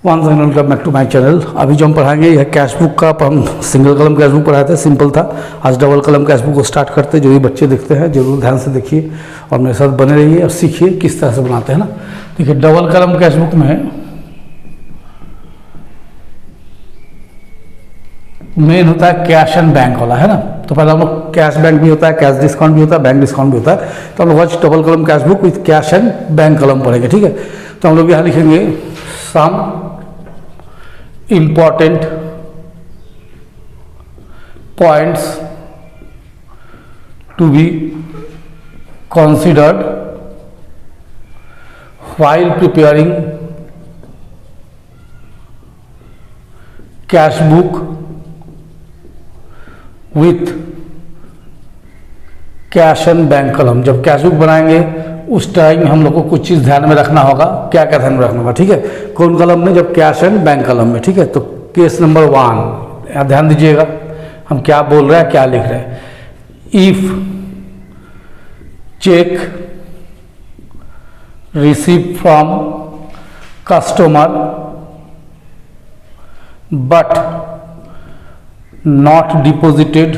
One second, welcome back to my channel. अभी जो हम पढ़ाएंगे यह कैश बुक का, हम सिंगल कलम कैश बुक पढ़ाए थे, सिंपल था। आज डबल कलम कैश बुक को स्टार्ट करते हैं। जो भी बच्चे देखते हैं जरूर ध्यान से देखिए और मेरे साथ बने रहिए और सीखिए किस तरह से बनाते हैं ना। देखिए डबल कलम कैश बुक में मेन होता है कैश एंड बैंक वाला, है ना। तो पहले हम लोग कैश बैंक भी होता है, कैश डिस्काउंट भी होता है, बैंक डिस्काउंट भी होता है। तो हम लोग आज डबल कलम cash book with cash and bank कलम पढ़ेंगे, ठीक है। तो हम लोग यहाँ लिखेंगे सम important points to be considered while preparing cash book with cash and bank कलम। जब कैश बुक बनाएंगे उस टाइम हम लोग को कुछ चीज़ ध्यान में रखना होगा। क्या क्या ध्यान में रखना होगा, ठीक है। कौन कलम में? जब कैश एंड बैंक कलम में, ठीक है। तो केस नंबर 1 यहाँ ध्यान दीजिएगा, हम क्या बोल रहे हैं, क्या लिख रहे हैं। If check receive from customer but not deposited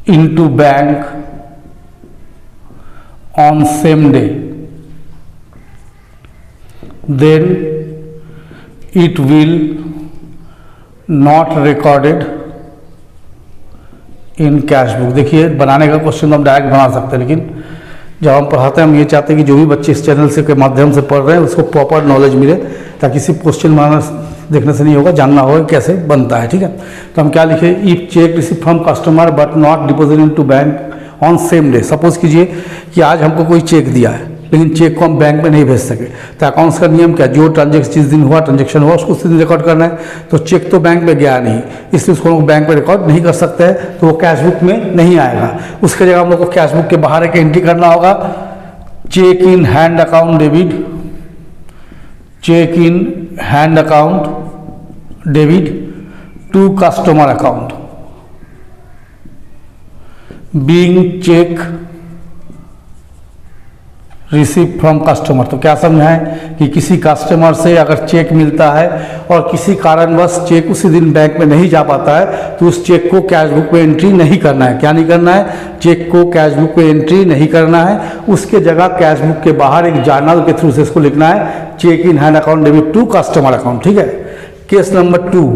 into bank on same day, then it will not recorded in cash book। देखिए बनाने का क्वेश्चन हम डायरेक्ट बना सकते हैं, लेकिन जब हम पढ़ाते हैं हम ये चाहते हैं कि जो भी बच्चे इस चैनल से के माध्यम से पढ़ रहे हैं उसको प्रॉपर नॉलेज मिले, ताकि सिर्फ क्वेश्चन बनाना देखने से नहीं होगा, जानना होगा कैसे बनता है, ठीक है। तो हम क्या लिखे, if check receive from customer but not deposit into bank on same day. Suppose कीजिए कि आज हमको कोई चेक दिया है लेकिन चेक को हम बैंक में नहीं भेज सके, तो अकाउंट्स का नियम क्या, जो ट्रांजेक्शन जिस दिन हुआ ट्रांजेक्शन हुआ उसको उस दिन रिकॉर्ड करना है। तो चेक तो बैंक में गया नहीं, इसलिए उसको हम बैंक में रिकॉर्ड नहीं कर सकते हैं, तो वो कैश बुक में नहीं आएगा। उसके जगह हम लोग को कैश बुक के बाहर एक एंट्री करना होगा, cheque in hand account debit, cheque in hand account debit to customer account being cheque receive from customer. तो क्या समझाएं कि किसी कस्टमर से अगर चेक मिलता है और किसी कारणवश चेक उसी दिन बैंक में नहीं जा पाता है तो उस चेक को कैश बुक में एंट्री नहीं करना है। क्या नहीं करना है? चेक को कैश बुक में एंट्री नहीं करना है। उसके जगह कैश बुक के बाहर एक जर्नल के थ्रू से इसको लिखना है, cheque in hand account debit to customer account, ठीक है। Case number 2,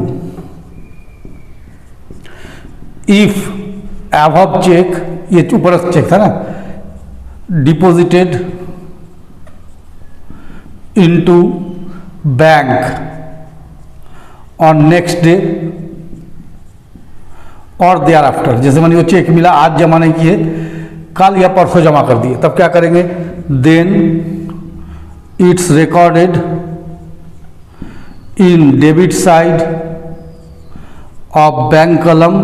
if above cheque, ये ऊपर चेक था ना, deposited into bank on next day और देयर आफ्टर। जैसे मानिए वो चेक मिला, आज जमा नहीं किए, कल या परसों जमा कर दिए, तब क्या करेंगे, then it's recorded in debit side of bank column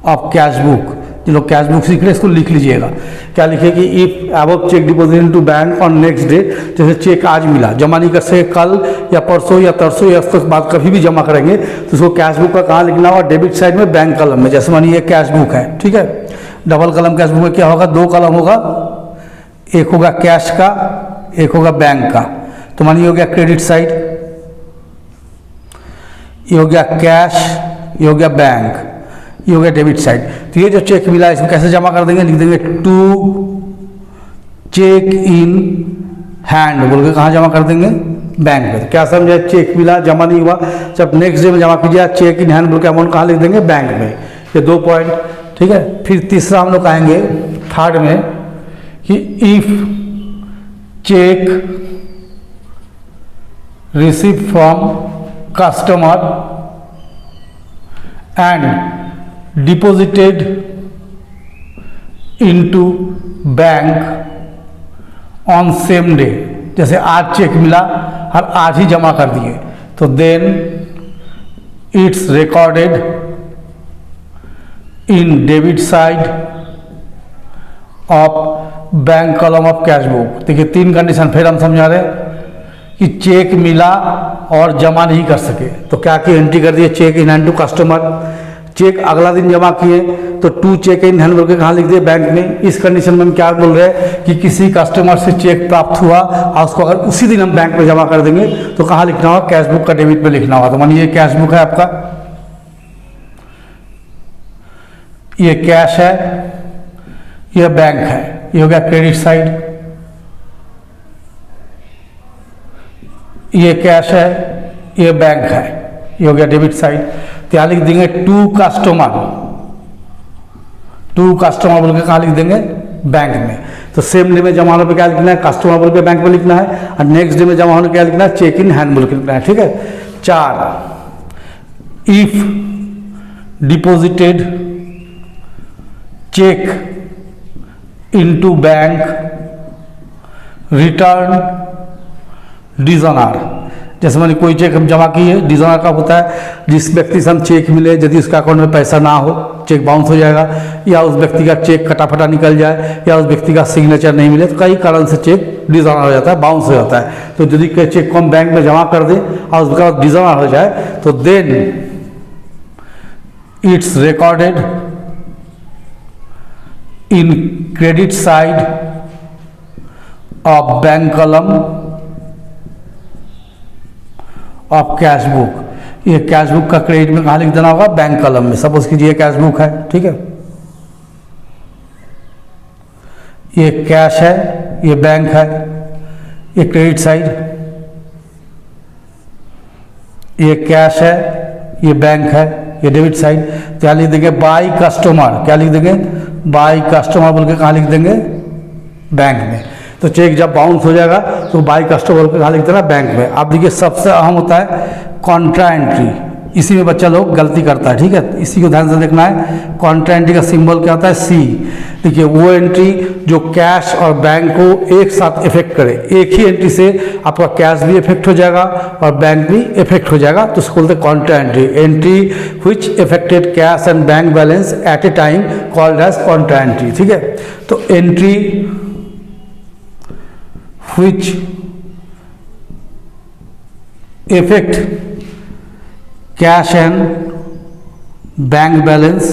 of cash book. जो लोग कैश बुक सीख रहे हैं इसको लिख लीजिएगा। क्या लिखे कि if above cheque deposit into bank on next day, जैसे चेक आज मिला, जमा नहीं कर सके, कल या परसों या तरसों या उसके बाद कभी भी जमा करेंगे, तो उसको कैश बुक का कहाँ लिखना होगा, डेबिट साइड में बैंक कलम में। जैसे मानिए ये कैश बुक है, ठीक है। डबल कलम कैश बुक में क्या होगा, 2 कलम होगा, एक होगा कैश का, एक होगा बैंक का। तो मानिए हो गया क्रेडिट साइड, ये हो गया कैश, ये हो गया बैंक, ये हो गया डेबिट साइड। तो ये जो चेक मिला है इसको कैसे जमा कर देंगे, लिख देंगे टू चेक इन हैंड बोल के कहाँ जमा कर देंगे, बैंक में। तो क्या समझे, चेक मिला जमा नहीं हुआ, जब नेक्स्ट डे में जमा कीजिए, चेक इन हैंड बोल के अमाउंट कहाँ लिख देंगे, बैंक में। ये 2 पॉइंट, ठीक है। फिर तीसरा हम लोग कहेंगे थर्ड में कि if check receive from customer and deposited into bank on same day. जैसे आज चेक मिला और आज ही जमा कर दिए, तो then it's recorded in debit side of bank column of cash book. देखिए 3 कंडीशन फिर हम समझा रहे हैं कि चेक मिला और जमा नहीं कर सके, तो क्या की एंट्री कर दिए, cheque in hand to customer. Cheque अगला दिन जमा किए तो टू चेक इन हैंड बोल के कहाँ लिख दिए, बैंक में। इस कंडीशन में हम क्या बोल रहे हैं कि किसी कस्टमर से चेक प्राप्त हुआ और उसको अगर उसी दिन हम बैंक में जमा कर देंगे तो कहाँ लिखना होगा, कैश बुक का डेबिट में लिखना होगा। तो मानिए ये कैश बुक है आपका, ये कैश है, ये बैंक है, ये हो गया क्रेडिट साइड, ये कैश है, ये बैंक है, ये हो गया डेबिट साइड। तो यहाँ लिख देंगे टू कस्टमर, टू कस्टमर बोल के कहाँ लिख देंगे, बैंक में। तो सेम डे में जमा होने पे क्या लिखना है, कस्टमर बोल के बैंक में लिखना है, और नेक्स्ट डे में जमा होने क्या लिखना है, चेक इन हैंड बोल के लिखना है। ठीक है। 4, if deposited cheque into bank return dishonour. जैसे मैंने कोई चेक हम जमा किए, डिजॉनर कब होता है, जिस व्यक्ति से हम चेक मिले यदि उसके अकाउंट में पैसा ना हो, चेक बाउंस हो जाएगा, या उस व्यक्ति का चेक कटाफटा निकल जाए, या उस व्यक्ति का सिग्नेचर नहीं मिले, तो कई कारण से चेक डिजॉनर हो जाता है, बाउंस हो जाता है। तो यदि चेक को हम बैंक में जमा कर दें और उसके बाद डिजॉनर हो जाए तो then it's recorded in credit side of bank column of cash book. ये कैश बुक का क्रेडिट में कहाँ लिख देना होगा, बैंक कॉलम में। सपोज कीजिए कैश बुक है, ठीक है, ये कैश है, ये बैंक है, ये क्रेडिट साइड, ये कैश है, ये बैंक है, ये डेबिट साइड। तो यहाँ लिख देंगे बाई कस्टमर, क्या लिख देंगे, बाई कस्टमर बोल के कहाँ लिख देंगे, बैंक में। तो चेक जब बाउंस हो जाएगा तो बाई कस्टमर पे कहाँ लिख देना, बैंक में। आप देखिए सबसे अहम होता है कॉन्ट्रा एंट्री, इसी में बच्चा लोग गलती करता है। ठीक है, इसी को ध्यान से देखना है। कॉन्ट्रा एंट्री का सिंबल क्या होता है, सी। देखिए वो एंट्री जो कैश और बैंक को एक साथ इफेक्ट करे, एक ही एंट्री से आपका कैश भी इफेक्ट हो जाएगा और बैंक भी इफेक्ट हो जाएगा, तो उसको बोलते हैं contra entry. Entry which affected cash and bank balance at a time called as contra entry. ठीक है, तो entry which affect cash and bank balance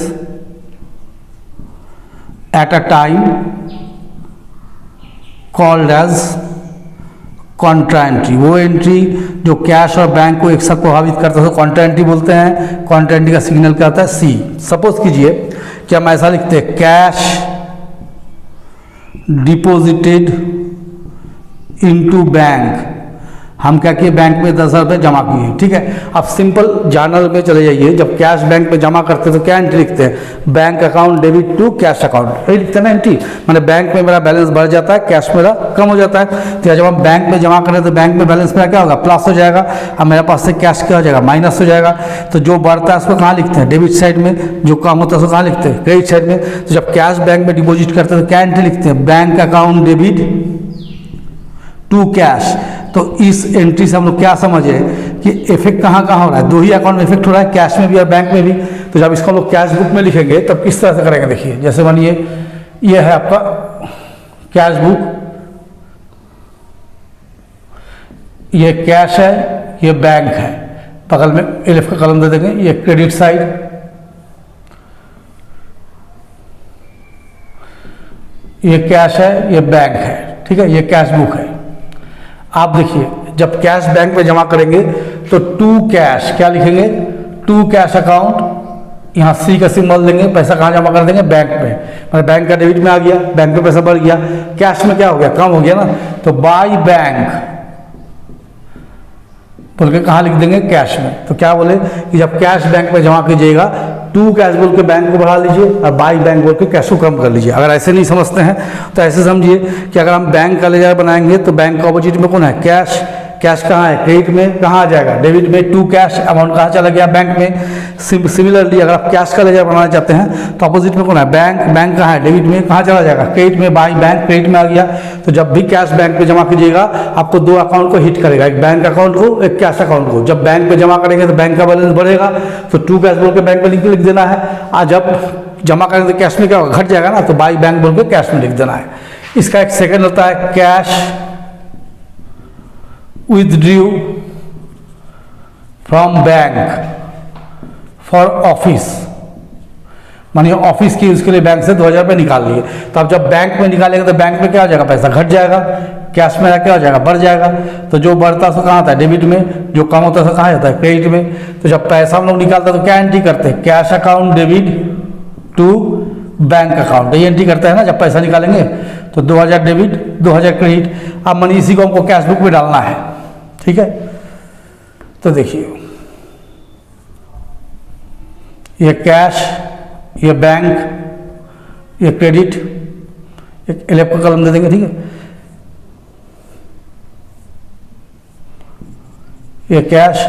at a time called as Contra entry. वो एंट्री जो cash और bank को एक साथ प्रभावित करता है तो कॉन्ट्रा एंट्री बोलते हैं। कॉन्ट्रा एंट्री का सिग्नल क्या होता है, सी। सपोज कीजिए कि हम ऐसा लिखते हैं, कैश डिपोजिटेड इनटू बैंक। हम क्या किए, बैंक में 10,000 रुपये जमा किए। ठीक है, अब सिंपल जर्नल में चले जाइए, जब कैश बैंक में जमा करते हैं तो क्या एंट्री लिखते हैं, bank account debit to cash account, यही लिखते हैं ना एंट्री। मैंने बैंक में मेरा बैलेंस बढ़ जाता है, कैश मेरा कम हो जाता है। तो जब हम बैंक में जमा करें तो बैंक में बैलेंस मेरा क्या होगा, प्लस हो जाएगा, अब मेरे पास से कैश क्या हो जाएगा, माइनस हो जाएगा। तो जो बढ़ता है उसको कहाँ लिखते हैं, डेबिट साइड में, जो कम होता है उसको कहाँ लिखते हैं, क्रेडिट साइड में। तो जब कैश बैंक में डिपोजिट करते हैं तो क्या एंट्री लिखते हैं, bank account debit to cash. तो इस एंट्री से हम लोग क्या समझे कि इफेक्ट कहाँ कहाँ हो रहा है, दो ही अकाउंट में इफेक्ट हो रहा है, कैश में भी और बैंक में भी। तो जब इसको हम लोग कैश बुक में लिखेंगे तब किस तरह से करेंगे, देखिए जैसे मानिए ये है आपका कैश बुक, ये कैश है, ये बैंक है, बगल में एलिफ का कलम दे देंगे, ये क्रेडिट साइड, ये कैश है, ये बैंक है। ठीक है, ये कैश बुक है। आप देखिए जब कैश बैंक में जमा करेंगे तो टू कैश क्या लिखेंगे, टू कैश अकाउंट, यहाँ सी का सिंबल देंगे, पैसा कहाँ जमा कर देंगे, बैंक में। मतलब बैंक का डेबिट में आ गया, बैंक में पैसा बढ़ गया, कैश में क्या हो गया, कम हो गया ना। तो बाई बैंक बोल के कहाँ लिख देंगे, कैश में। तो क्या बोले कि जब कैश बैंक में जमा कीजिएगा, टू कैश बोल के बैंक को बढ़ा लीजिए और बाई बैंक बोल के कैश को कम कर लीजिए। अगर ऐसे नहीं समझते हैं तो ऐसे समझिए कि अगर हम बैंक का लेजर बनाएंगे तो बैंक का ऑपोजिट में कौन है, कैश। कैश कहाँ है, क्रेडिट में, कहाँ आ जाएगा, डेबिट में। टू कैश अमाउंट कहाँ चला गया, बैंक में। सिमिलरली अगर आप कैश का लेजर बनाना चाहते हैं तो अपोजिट में कौन है, बैंक। बैंक कहाँ है, डेबिट में, कहाँ चला जाएगा, क्रेडिट में। बाई बैंक क्रेडिट में आ गया। तो जब भी कैश बैंक में जमा कीजिएगा आपको दो अकाउंट को हिट करेगा, एक बैंक अकाउंट को, एक कैश अकाउंट को। जब बैंक में जमा करेंगे तो बैंक का बैलेंस बढ़ेगा, तो टू कैश बोल के बैंक में लिख देना है। और जब जमा करेंगे तो कैश में क्या होगा, घट जाएगा ना, तो बाई बैंक बोल के कैश में लिख देना है। इसका एक सेकेंड होता है cash withdrew from bank for office मानिए ऑफिस की उसके लिए बैंक से 2000 रुपये निकाल लिए, तो अब जब बैंक में निकालेंगे तो बैंक में क्या हो जाएगा, पैसा घट जाएगा, कैश में क्या हो जाएगा, बढ़ जाएगा। तो जो बढ़ता है उसको कहाँ आता है, डेबिट में, जो कम होता है उसको कहाँ जाता है, क्रेडिट में। तो जब पैसा हम लोग निकालते हैं तो क्या एंट्री करते हैं, cash account debit to bank account, ये एंट्री करता है ना जब पैसा निकालेंगे। तो 2000 डेबिट 2000 क्रेडिट। अब मनी इसी को हमको कैश बुक में डालना है, ठीक है। तो देखिए ये कैश, ये बैंक, ये क्रेडिट, एक एलेफ का कलम दे देंगे, ठीक है। ये कैश,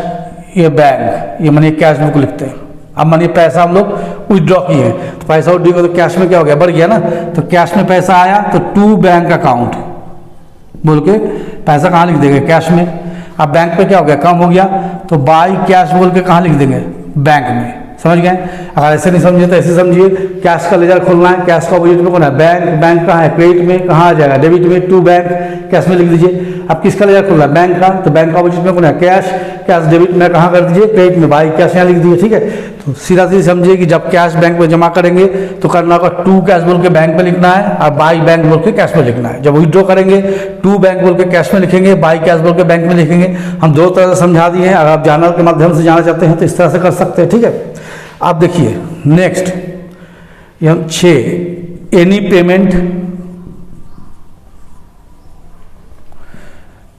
ये बैंक, ये मनी कैश बुक लिखते हैं। अब मनी पैसा हम लोग विथड्रॉ किए, तो पैसा विथड्रॉ तो कैश में क्या हो गया, बढ़ गया ना। तो कैश में पैसा आया तो टू बैंक अकाउंट बोल के पैसा कहाँ लिख देंगे, कैश में। अब बैंक पे क्या हो गया, कम हो गया, तो बाई कैश बोल के कहाँ लिख देंगे, बैंक में। समझ गए। अगर ऐसे नहीं समझे तो ऐसे समझिए, कैश का लेजर खोलना है, कैश का ऑपोजिट में कौन है, बैंक, बैंक कहाँ है, क्रेडिट में, कहाँ आ जाएगा, डेबिट में, टू बैंक, कैश में लिख दीजिए। अब किसका लेजर खोलना है, बैंक का, तो बैंक का ऑपोजिट में कौन है, कैश, कैश डेबिट में कहाँ कर दीजिए, क्रेडिट में, बाई कैश यहाँ लिख दीजिए, ठीक है। तो सीधा सीधी समझिए कि जब कैश बैंक में जमा करेंगे तो करना होगा टू कैश बोल के बैंक में लिखना है और बाई बैंक बोल के कैश में लिखना है। जब विड्रॉ करेंगे टू बैंक बोल के कैश में लिखेंगे, बाई कैश बोल के बैंक में लिखेंगे। हम दो तरह से समझा दिए हैं, अगर आप जानर के माध्यम से जाना चाहते हैं तो इस तरह से कर सकते हैं, ठीक है। आप देखिए नेक्स्ट, ये हम 6, any payment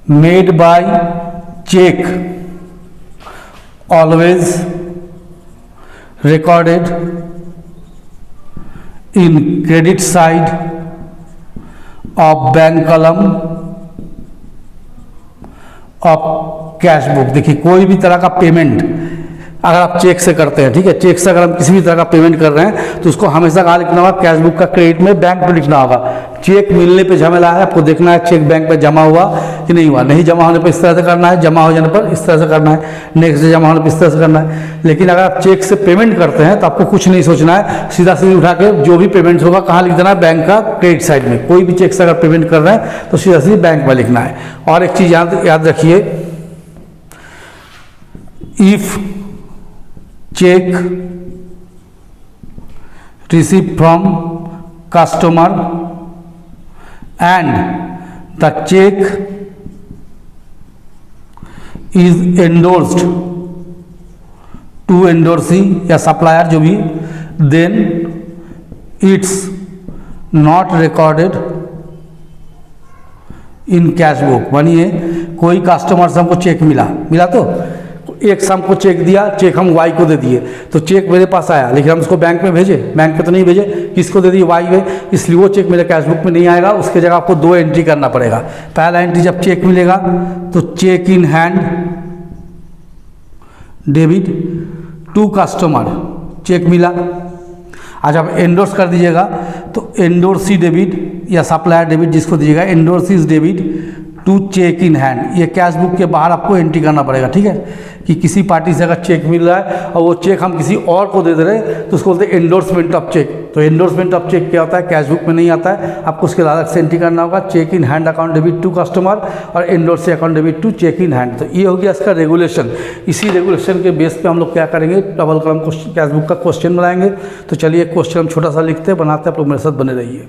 made by cheque always recorded in credit side of bank column of cash book. देखिए कोई भी तरह का पेमेंट अगर आप चेक से करते हैं, ठीक है, चेक से अगर हम किसी भी तरह का पेमेंट कर रहे हैं तो उसको हमेशा कहाँ लिखना होगा, कैश बुक का क्रेडिट में, बैंक में लिखना होगा। चेक मिलने पे झमेला है, आपको देखना है चेक बैंक में जमा हुआ कि नहीं हुआ। नहीं जमा होने पर इस तरह से करना है, जमा हो जाने पर इस तरह से करना है, नेक्स्ट डे जमा होने पर इस तरह से करना है। लेकिन अगर आप चेक से पेमेंट करते हैं तो आपको कुछ नहीं सोचना है, सीधा सीधे उठा के जो भी पेमेंट होगा कहाँ लिख देना है, बैंक का क्रेडिट साइड में। कोई भी चेक से अगर पेमेंट कर रहे हैं तो सीधा सीधे बैंक में लिखना है। और एक चीज़ याद रखिए, if check received from customer and the check is endorsed to endorsee या supplier जो भी, then it's not recorded in cash book। मानिए कोई कस्टमर से हमको चेक मिला तो एक से हमको चेक दिया, चेक हम वाई को दे दिए, तो चेक मेरे पास आया लेकिन हम उसको बैंक में भेजे, बैंक में तो नहीं भेजे, किसको दे दिए, वाई में, इसलिए वो चेक मेरे कैश बुक में नहीं आएगा। उसके जगह आपको 2 एंट्री करना पड़ेगा। पहला एंट्री जब चेक मिलेगा तो cheque in hand debit to customer, cheque मिला। आज आप एंडोर्स कर दीजिएगा तो एंडोर्सी डेबिट या सप्लायर डेबिट जिसको दीजिएगा, endorsees debit to cheque in hand. ये कैश बुक के बाहर आपको एंट्री करना पड़ेगा, ठीक है। कि किसी पार्टी से अगर चेक मिल रहा है और वो चेक हम किसी और को दे रहे हैं तो उसको बोलते हैं एंडोर्समेंट ऑफ चेक। तो एंडोर्समेंट ऑफ चेक क्या होता है, कैश बुक में नहीं आता है, आपको उसके अलग से एंट्री करना होगा। Cheque in hand account debit to customer और endorsee account debit to cheque in hand. तो ये हो गया इसका रेगुलेशन। इसी रेगुलेशन के बेस पे हम लोग क्या करेंगे, डबल कॉलम कैश बुक का क्वेश्चन बनाएंगे। तो चलिए एक क्वेश्चन हम छोटा सा लिखते हैं, बनाते हैं, आप लोग मेरे साथ बने रहिए।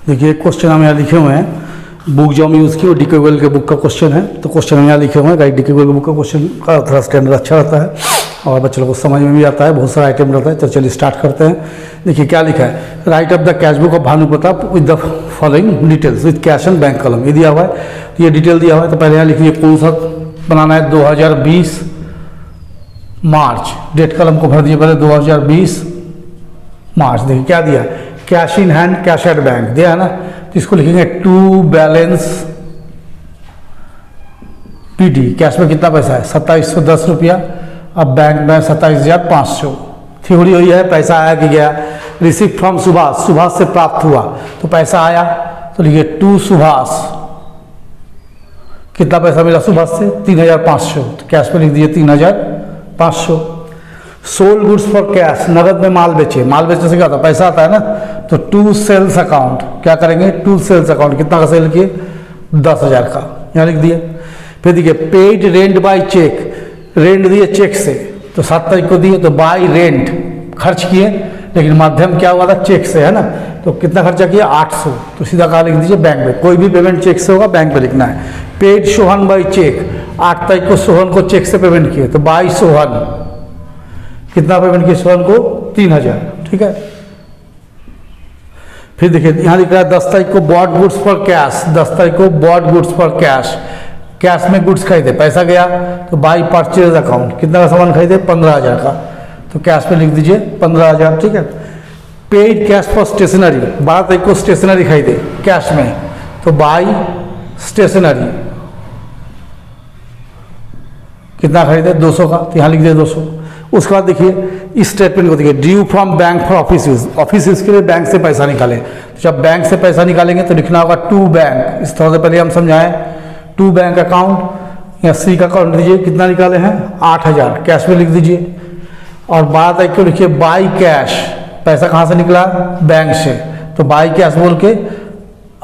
देखिए एक क्वेश्चन हम यहाँ लिखे हुए हैं, बुक जो हम यूज़ की वो डी.के. गोयल के बुक का क्वेश्चन है। तो क्वेश्चन हम यहाँ लिखे हुए हैं, गाइड डी.के. गोयल के बुक का क्वेश्चन का थोड़ा स्टैंडर्ड अच्छा रहता है और बच्चों को समझ में भी आता है, बहुत सारा आइटम रहता है। तो चलिए स्टार्ट करते हैं। देखिए क्या लिखा है, right up the cash book of Bhanu Pratap with the following details with cash and bank column. ये दिया हुआ है, तो ये डिटेल दिया हुआ है। तो पहले यहाँ लिखिए कौन सा बनाना है, 2020 मार्च, डेट कॉलम को भर दिए पहले 2020 मार्च। देखिए क्या दिया, cash in hand, cash at bank दिया है ना, तो इसको लिखेंगे टू बैलेंस पीडी। कैश में कितना पैसा है, 2710 रुपया, अब बैंक में 27,500। थ्योरी हुई है, पैसा आया कि गया। रिसीव फ्रॉम सुभाष, सुभाष से प्राप्त हुआ तो पैसा आया, तो लिखिए टू सुभाष, कितना पैसा मिला सुभाष से, 3,500, तो कैश में लिख दिए 3,500। सोल्ड गुड्स फॉर कैश, नगद में माल बेचे, माल बेचने से क्या होता है, पैसा आता है ना। तो टू सेल्स अकाउंट, क्या करेंगे, टू सेल्स अकाउंट, कितना का सेल किए, 10,000 का, यहाँ लिख दिए। फिर देखिए paid rent by cheque, rent दिए चेक से, तो 7 तारीख को दिए, तो बाय रेंट खर्च किए, लेकिन माध्यम क्या हुआ था, चेक से, है ना। तो कितना खर्चा किया, 800, तो सीधा कहाँ लिख दीजिए, बैंक में। कोई भी पेमेंट चेक से होगा, बैंक में लिखना है। पेड सोहन बाई चेक, 8 तारीख को सोहन को चेक से पेमेंट किए, तो बाई सोहन कितना पेमेंट किया सोहन को, 3000, ठीक है। फिर देखिए यहाँ लिख रहा है 10 तारीख को बॉट गुड्स फॉर कैश, 10 तारीख को bought goods for cash, cash में गुड्स खरीदे, पैसा गया, तो बाई परचेज अकाउंट, कितना का सामान खरीदे, 15000 का, तो कैश में लिख दीजिए 15000, ठीक है। पेड कैश फॉर स्टेशनरी, 12 तारीख को स्टेशनरी खरीदे कैश में, तो बाई स्टेशनरी, कितना खरीदे, 200 का, तो यहाँ लिख दिए 200। उसके बाद देखिए इस स्टेटमेंट को देखिए, due from bank for office use, office use के लिए बैंक से पैसा निकाले, तो जब बैंक से पैसा निकालेंगे तो लिखना होगा टू बैंक, इस तरह से पहले हम समझाएं, टू बैंक अकाउंट या सी का अकाउंट दीजिए, कितना निकाले हैं, 8000, कैश में लिख दीजिए। और 12 तारीख को लिखिए बाई कैश, पैसा कहाँ से निकला, बैंक से, तो बाई कैश बोल के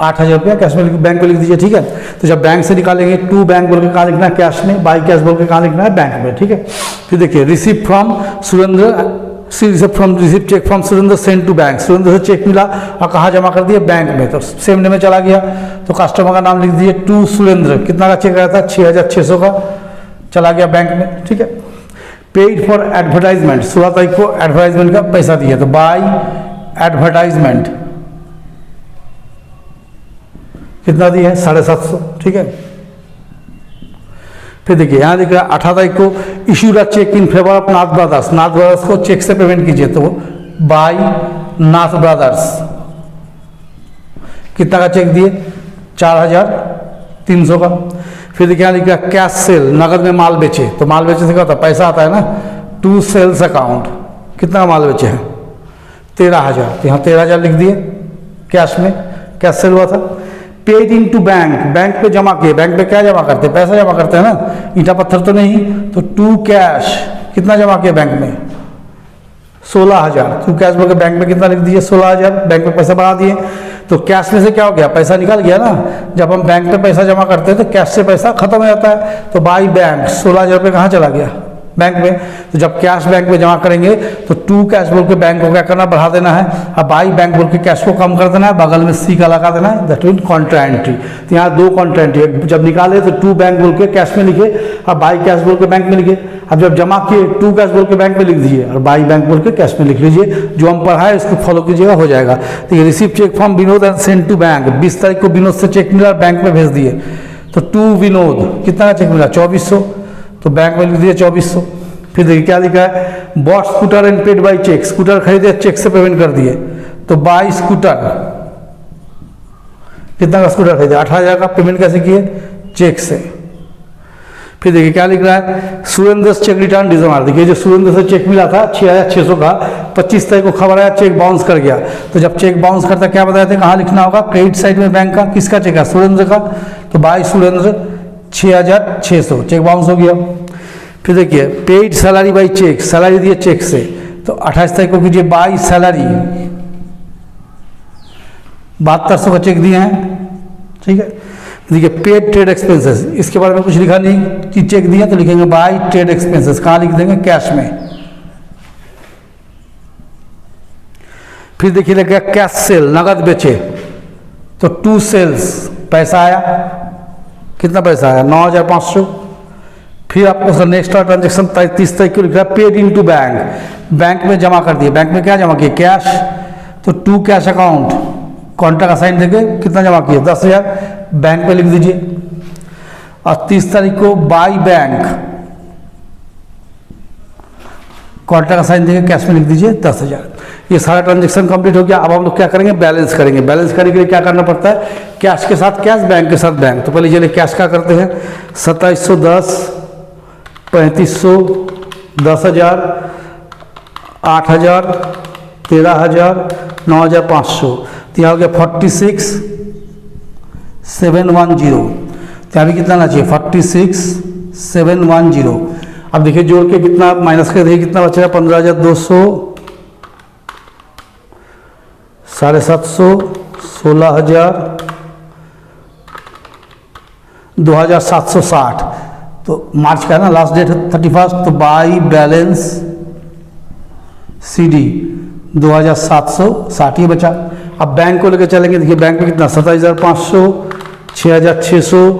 8000 रुपया कैश में बैंक में लिख दीजिए, ठीक है। तो जब बैंक से निकालेंगे टू बैंक बोल के कहाँ लिखना है, कैश में, बाई कैश बोल के कहाँ लिखना है, बैंक में, ठीक है। फिर देखिए receive from Surendra, receive cheque from Surendra send to bank, Surendra से चेक मिला और कहाँ जमा कर दिया, बैंक में, तो सेम डे में चला गया, तो कस्टमर का नाम लिख दीजिए टू सुरेंद्र, कितना का चेक आया था, 6600 का, चला गया बैंक में, ठीक है। पेड फॉर एडवर्टाइजमेंट, 16 तारीख को एडवर्टाइजमेंट का पैसा दिया, तो बाई एडवर्टाइजमेंट, कितना दिए हैं, 750, ठीक है। फिर देखिए यहाँ दिख रहा है 18 तारीख को issued a cheque in favour of Nath brothers, Nath brothers को चेक से पेमेंट कीजिए, तो बाई नाथ ब्रदर्स, कितना का चेक दिए, 4300 का। फिर देखिए यहाँ लिख रहा है कैश सेल, नगद में माल बेचे, तो माल बेचे से क्या होता है, पैसा आता है ना, टू सेल्स अकाउंट, कितना माल बेचे हैं, 13000, तो यहाँ 13000 लिख दिए कैश में, कैश सेल हुआ था। Paid into bank, bank पे जमा किए, बैंक पे क्या जमा करते हैं, पैसा जमा करते हैं ना, ईंटा पत्थर तो नहीं, तो टू कैश, कितना जमा किया बैंक में, 16000, टू कैश बोल के बैंक में कितना लिख दीजिए, 16000, बैंक में पैसा बढ़ा दिए, तो कैश में से क्या हो गया, पैसा निकल गया ना। जब हम बैंक पे पैसा जमा करते हैं तो कैश से पैसा खत्म हो जाता है, तो बाई बैंक 16000 रुपये कहाँ चला गया, बैंक में। तो जब कैश बैंक में जमा करेंगे तो टू कैश बोल के बैंक को क्या करना, बढ़ा देना है, अब बाई बैंक बोल के कैश को कम कर देना है, बगल में सी का लगा देना है, दैट मीन कॉन्ट्रा एंट्री। तो यहाँ 2 कॉन्ट्रा एंट्री, जब निकाले तो टू बैंक बोल के कैश में लिखे, अब बाई कैश बोल के बैंक में लिखे, अब जब जमा किए टू कैश बोल के बैंक में लिख दीजिए और बाई बैंक बोल के कैश में लिख लीजिए, जो हम पढ़ाए इसको फॉलो कीजिएगा, हो जाएगा। तो ये receive cheque from Vinod and send to bank, 20 तारीख को विनोद से चेक मिला, बैंक में भेज दिए, तो टू विनोद, कितना का चेक मिला, 2400, तो बैंक में लिख दिए 2400। फिर देखिए क्या लिखा है, bought scooter and paid by cheque, scooter खरीदे चेक से पेमेंट कर दिए, तो बाई स्कूटर, कितना का स्कूटर खरीदे, 8000 का, पेमेंट कैसे किए, चेक से। फिर देखिए क्या लिख रहा है, सुरेंद्र चेक रिटर्न डिजमार, देखिए जो सुरेंद्र से चेक मिला था 6600 का, 25 तारीख को खबर आया चेक बाउंस कर गया, तो जब चेक बाउंस करता क्या बताया थे, कहाँ लिखना होगा, क्रेडिट साइड में बैंक का, किसका चेक है, सुरेंद्र का, तो बाई सुरेंद्र 6600, चेक बाउंस हो गया। फिर देखिए paid salary by cheque, salary दिए चेक से, तो 28 तारीख को कीजिए बाई सैलरी, 7200 का चेक दिए हैं, ठीक है। देखिए पेड ट्रेड एक्सपेंसेस, इसके बारे में कुछ लिखा नहीं कि चेक दिया, तो लिखेंगे बाई ट्रेड एक्सपेंसेस, कहाँ लिख देंगे, कैश में। फिर देखिए लग गया कैश सेल, नगद बेचे, तो टू सेल्स, पैसा आया, कितना पैसा आया, 9500। फिर आपको सर नेक्स्ट ट्रांजेक्शन 30 तारीख को लिख रहा है paid into bank, bank में जमा कर दिए, बैंक में क्या जमा किए, कैश, तो टू कैश अकाउंट, कॉन्ट्रा का साइन देके कितना जमा किए, 10000, बैंक में लिख दीजिए। और 30 तारीख को बाई बैंक, कॉन्ट्रा का साइन देके कैश में लिख दीजिए 10000। ये सारा ट्रांजेक्शन कंप्लीट हो गया। अब हम लोग क्या करेंगे, बैलेंस करेंगे। बैलेंस करने के लिए क्या करना पड़ता है, कैश के साथ कैश, बैंक के साथ बैंक। तो पहले चलिए कैश का करते हैं, 2710, 3500, 10000, 8000, 13000, 9500, तो यहाँ हो गया 46710। तो अभी कितना आना चाहिए, 46710। अब देखिए जोड़ के कितना माइनस कर देखिए कितना बचेगा, 15200, 750, 16000, 2760। तो मार्च का है ना लास्ट डेट 31, तो बाई बैलेंस CD 2760 ये बचा। अब बैंक को लेकर चलेंगे, देखिए बैंक में कितना 27,500, 6,600,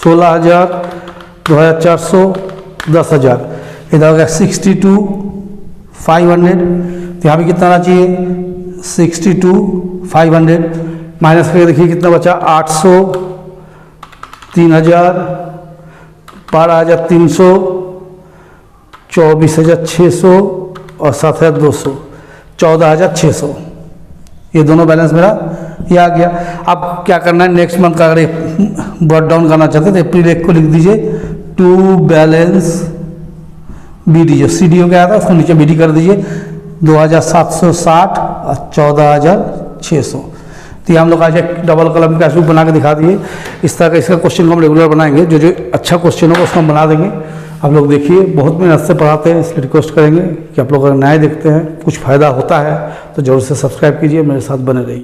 16,000, 2,400, 10,000, इधर हो गया 62,500। तो यहाँ भी कितना आना चाहिए 62,500 माइनस करके देखिए कितना बचा 800, 3,000, 12,300, 24,600 और 7,200, 14,600। ये दोनों बैलेंस मेरा ये आ गया। अब क्या करना है, नेक्स्ट मंथ का अगर ब्रॉड डाउन करना चाहते हैं तो अप्रैल 1 को लिख दीजिए टू बैलेंस BD, जो CDO क्या था उसको नीचे BD कर दीजिए 2,760 और 14,600। तो ये हम लोग आज एक डबल कॉलम का बना के दिखा दिए। इस तरह का इसका क्वेश्चन को हम रेगुलर बनाएंगे, जो जो अच्छा क्वेश्चन होगा उसको हम बना देंगे। आप लोग देखिए बहुत मेहनत से पढ़ाते हैं, इसलिए रिक्वेस्ट करेंगे कि आप लोग अगर नए देखते हैं कुछ फ़ायदा होता है तो ज़रूर से सब्सक्राइब कीजिए, मेरे साथ बने रहिए।